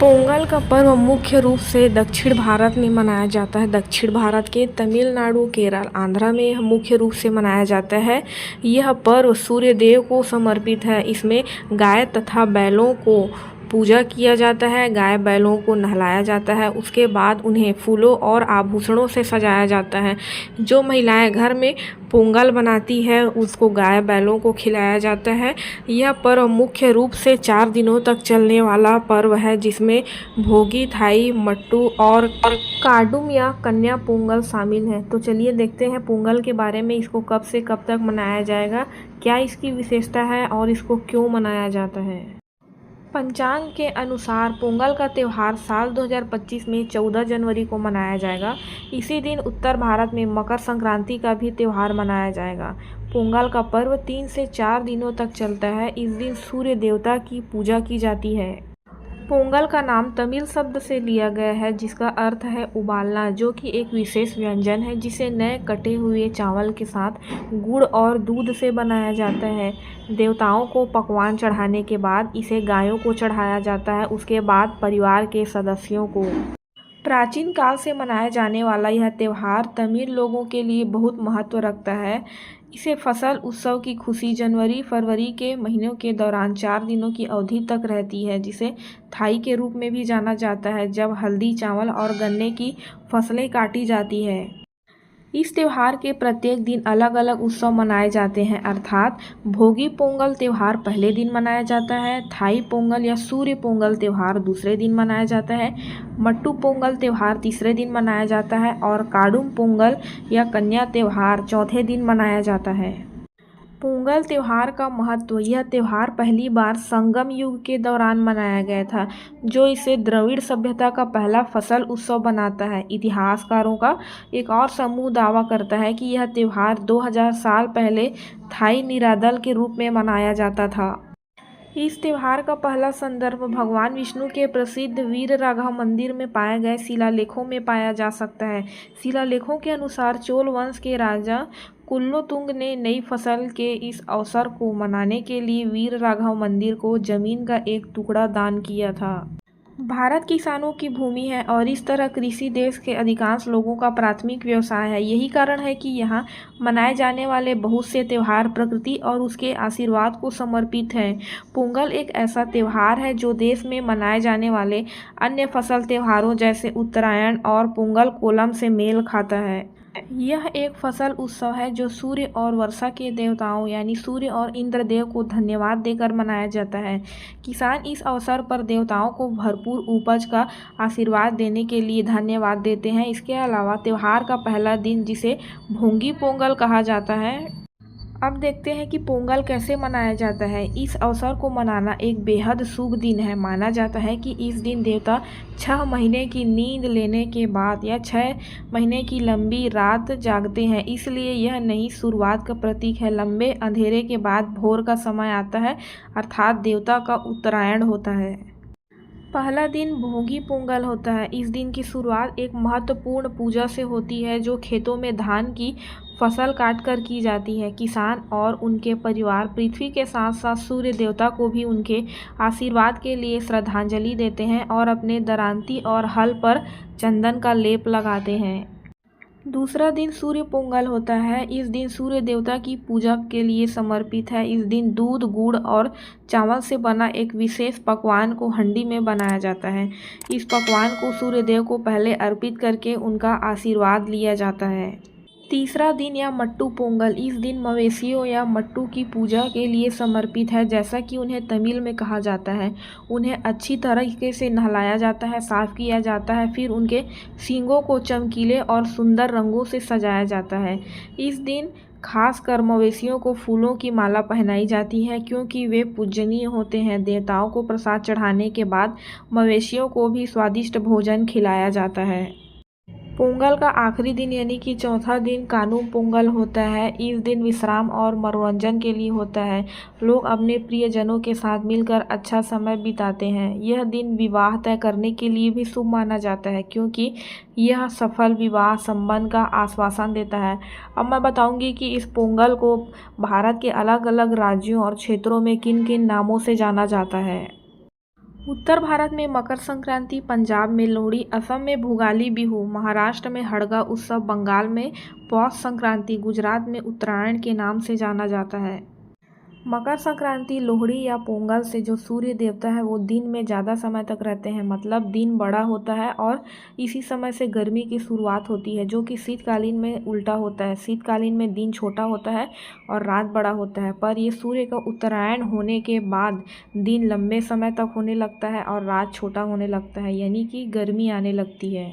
पोंगल का पर्व मुख्य रूप से दक्षिण भारत में मनाया जाता है। दक्षिण भारत के तमिलनाडु, केरल, आंध्र में यह मुख्य रूप से मनाया जाता है। यह पर्व सूर्य देव को समर्पित है। इसमें गाय तथा बैलों को पूजा किया जाता है। गाय बैलों को नहलाया जाता है। उसके बाद उन्हें फूलों और आभूषणों से सजाया जाता है। जो महिलाएं घर में पोंगल बनाती है उसको गाय बैलों को खिलाया जाता है। यह पर्व मुख्य रूप से 4 दिनों तक चलने वाला पर्व है, जिसमें भोगी, थाई, मट्टू और काडुम या कन्या पोंगल शामिल है। तो चलिए देखते हैं पोंगल के बारे में। इसको कब से कब तक मनाया जाएगा, क्या इसकी विशेषता है और इसको क्यों मनाया जाता है। पंचांग के अनुसार पोंगल का त्यौहार साल 2025 में 14 जनवरी को मनाया जाएगा। इसी दिन उत्तर भारत में मकर संक्रांति का भी त्यौहार मनाया जाएगा। पोंगल का पर्व 3 से 4 दिनों तक चलता है। इस दिन सूर्य देवता की पूजा की जाती है। पोंगल का नाम तमिल शब्द से लिया गया है, जिसका अर्थ है उबालना, जो कि एक विशेष व्यंजन है जिसे नए कटे हुए चावल के साथ गुड़ और दूध से बनाया जाता है। देवताओं को पकवान चढ़ाने के बाद इसे गायों को चढ़ाया जाता है। उसके बाद परिवार के सदस्यों को। प्राचीन काल से मनाया जाने वाला यह त्यौहार तमिल लोगों के लिए बहुत महत्व रखता है। इसे फसल उत्सव की खुशी जनवरी-फरवरी के महीनों के दौरान 4 दिनों की अवधि तक रहती है, जिसे थाई के रूप में भी जाना जाता है, जब हल्दी, चावल और गन्ने की फसलें काटी जाती है। इस त्यौहार के प्रत्येक दिन अलग अलग उत्सव मनाए जाते हैं, अर्थात भोगी पोंगल त्यौहार पहले दिन मनाया जाता है, थाई पोंगल या सूर्य पोंगल त्यौहार दूसरे दिन मनाया जाता है, मट्टू पोंगल त्यौहार तीसरे दिन मनाया जाता है और काडुम पोंगल या कन्या त्यौहार चौथे दिन मनाया जाता है। पोंगल त्यौहार का महत्व। यह त्यौहार पहली बार संगम युग के दौरान मनाया गया था, जो इसे द्रविड़ सभ्यता का पहला फसल उत्सव बनाता है। इतिहासकारों का एक और समूह दावा करता है कि यह त्यौहार 2000 साल पहले थाई निरादल के रूप में मनाया जाता था। इस त्यौहार का पहला संदर्भ भगवान विष्णु के प्रसिद्ध वीरराघव मंदिर में पाए गए शिलालेखों में पाया जा सकता है। शिलालेखों के अनुसार चोल वंश के राजा कुलोत्तुंग ने नई फसल के इस अवसर को मनाने के लिए वीरराघव मंदिर को जमीन का एक टुकड़ा दान किया था। भारत किसानों की भूमि है और इस तरह कृषि देश के अधिकांश लोगों का प्राथमिक व्यवसाय है। यही कारण है कि यहाँ मनाए जाने वाले बहुत से त्यौहार प्रकृति और उसके आशीर्वाद को समर्पित हैं। पोंगल एक ऐसा त्यौहार है जो देश में मनाए जाने वाले अन्य फसल त्योहारों जैसे उत्तरायण और पोंगल कोलम से मेल खाता है। यह एक फसल उत्सव है जो सूर्य और वर्षा के देवताओं यानी सूर्य और इंद्रदेव को धन्यवाद देकर मनाया जाता है। किसान इस अवसर पर देवताओं को भरपूर उपज का आशीर्वाद देने के लिए धन्यवाद देते हैं। इसके अलावा त्यौहार का पहला दिन, जिसे भोगी पोंगल कहा जाता है। अब देखते हैं कि पोंगल कैसे मनाया जाता है। इस अवसर को मनाना एक बेहद शुभ दिन है। माना जाता है कि इस दिन देवता 6 महीने की नींद लेने के बाद या 6 महीने की लंबी रात जागते हैं, इसलिए यह नई शुरुआत का प्रतीक है। लंबे अंधेरे के बाद भोर का समय आता है, अर्थात देवता का उत्तरायण होता है। पहला दिन भोगी पोंगल होता है। इस दिन की शुरुआत एक महत्वपूर्ण पूजा से होती है, जो खेतों में धान की फसल काटकर की जाती है। किसान और उनके परिवार पृथ्वी के साथ साथ सूर्य देवता को भी उनके आशीर्वाद के लिए श्रद्धांजलि देते हैं और अपने दरांती और हल पर चंदन का लेप लगाते हैं। दूसरा दिन सूर्य पोंगल होता है। इस दिन सूर्य देवता की पूजा के लिए समर्पित है। इस दिन दूध, गुड़ और चावल से बना एक विशेष पकवान को हंडी में बनाया जाता है। इस पकवान को सूर्य देव को पहले अर्पित करके उनका आशीर्वाद लिया जाता है। तीसरा दिन या मट्टू पोंगल। इस दिन मवेशियों या मट्टू की पूजा के लिए समर्पित है, जैसा कि उन्हें तमिल में कहा जाता है। उन्हें अच्छी तरीके से नहलाया जाता है, साफ किया जाता है, फिर उनके सींगों को चमकीले और सुंदर रंगों से सजाया जाता है। इस दिन खासकर मवेशियों को फूलों की माला पहनाई जाती है, क्योंकि वे पूजनीय होते हैं। देवताओं को प्रसाद चढ़ाने के बाद मवेशियों को भी स्वादिष्ट भोजन खिलाया जाता है। पोंगल का आखिरी दिन यानी कि चौथा दिन कानुम पोंगल होता है। इस दिन विश्राम और मनोरंजन के लिए होता है। लोग अपने प्रियजनों के साथ मिलकर अच्छा समय बिताते हैं। यह दिन विवाह तय करने के लिए भी शुभ माना जाता है, क्योंकि यह सफल विवाह संबंध का आश्वासन देता है। अब मैं बताऊंगी कि इस पोंगल को भारत के अलग अलग राज्यों और क्षेत्रों में किन किन नामों से जाना जाता है। उत्तर भारत में मकर संक्रांति, पंजाब में लोहड़ी, असम में भोगाली बिहू, महाराष्ट्र में हड़गा उत्सव, बंगाल में पौष संक्रांति, गुजरात में उत्तरायण के नाम से जाना जाता है। मकर संक्रांति, लोहड़ी या पोंगल से जो सूर्य देवता है वो दिन में ज़्यादा समय तक रहते हैं, मतलब दिन बड़ा होता है और इसी समय से गर्मी की शुरुआत होती है, जो कि शीतकालीन में उल्टा होता है। शीतकालीन में दिन छोटा होता है और रात बड़ा होता है, पर ये सूर्य का उत्तरायण होने के बाद दिन लंबे समय तक होने लगता है और रात छोटा होने लगता है, यानी कि गर्मी आने लगती है।